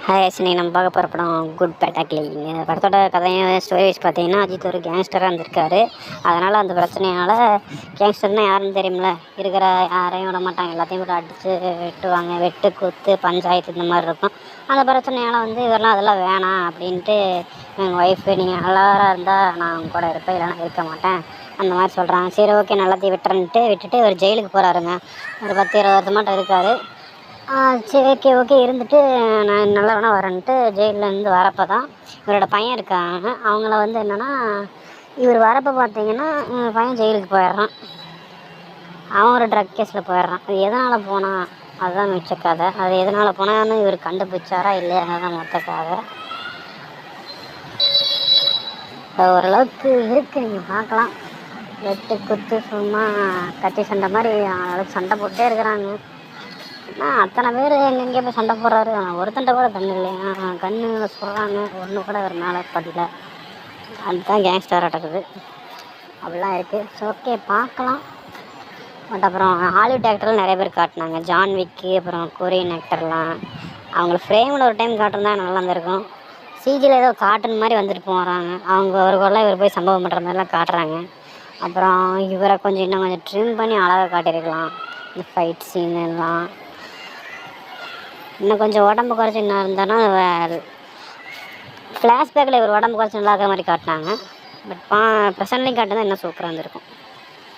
Hi இன்னைக்கு நம்ம பார்க்க போகிற படம் குட் பேட் அக்லி. இந்த படத்தோட கதையும் ஸ்டோரி வைஸ் பார்த்தீங்கன்னா, அஜித் ஒரு கேங்ஸ்டராக இருந்திருக்காரு. அதனால் அந்த பிரச்சனையால் கேங்ஸ்டர்னால் யாருன்னு தெரியுமில்ல, இருக்கிற யாரையும் விட மாட்டாங்க, எல்லாத்தையும் கூட அடித்து வெட்டுவாங்க, வெட்டு குத்து பஞ்சாயத்து இந்த மாதிரி இருக்கும். அந்த பிரச்சனையால் இவரெல்லாம் அதெல்லாம் வேணாம் அப்படின்ட்டு எங்கள் ஒய்ஃபு நீங்கள் நல்லாவராக இருந்தால் நான் உங்க கூட இருப்பேன், இல்லைனா இருக்க மாட்டேன் அந்த மாதிரி சொல்கிறாங்க. சரி ஓகே நல்லத்தையும் விட்டுட்டு ஒரு ஜெயிலுக்கு போகிறாருங்க. ஒரு 10-20 வருஷமாட்டம் இருக்கார். சரி ஓகே இருந்துட்டு நான் நல்லவனா வரேன்ட்டு ஜெயிலேருந்து வரப்போ தான் இவரோட பையன் இருக்காங்க. அவங்கள என்னென்னா, இவர் வரப்போ பார்த்தீங்கன்னா பையன் ஜெயிலுக்கு போயிடுறான். அவன் ஒரு ட்ரக் கேஸில் போயிடுறான். அது எதனால் போனான் அதுதான் மிச்ச கதை. அது எதனால் போனான்னு இவர் கண்டுபிடிச்சாரா இல்லையா அதுதான் மொத்த கதை. ஓரளவுக்கு இருக்குது, நீங்கள் பார்க்கலாம். வெட்டு குத்து சும்மா கத்தி சண்டை மாதிரி அளவுக்கு சண்டை போட்டே இருக்கிறாங்க. அத்தனை பேர் எங்கெங்கே போய் சண்டை போடுறாரு. ஒருத்தண்ட கூட கண்ணு இல்லையா, கண்ணு சொல்கிறாங்க, ஒன்று கூட ஒரு மேலே படில. அதுதான் கேங்ஸ்டர் நடக்குது, அப்படிலாம் இருக்குது. ஸோ ஓகே பார்க்கலாம். பட் அப்புறம் ஹாலிவுட் ஆக்டர்லாம் நிறைய பேர் காட்டினாங்க. ஜான் விக்கு, அப்புறம் கொரியன் ஆக்டர்லாம் அவங்கள ஃப்ரேமில் ஒரு டைம் காட்டுறதா நல்லா இருந்திருக்கும். சிஜியில் ஏதோ காட்டன் மாதிரி வந்துட்டு போகிறாங்க. அவங்க ஒரு கொள்ள இவர் போய் சம்பவம் பண்ணுற மாதிரிலாம் காட்டுறாங்க. அப்புறம் இவரை இன்னும் கொஞ்சம் ட்ரிம் பண்ணி அழகாக காட்டியிருக்கலாம். இந்த ஃபைட் சீன் எல்லாம் இன்னும் கொஞ்சம் உடம்பு குறைச்சி இன்னும் இருந்தாலும் ஃப்ளாஷ்பேக்கில் இவர் உடம்பு குறைச்சி நல்லா இருக்கிற மாதிரி காட்டினாங்க. பட் ப்ரெசன்ட்லையும் காட்டுதான் இன்னும் சூப்பராக இருந்திருக்கும்.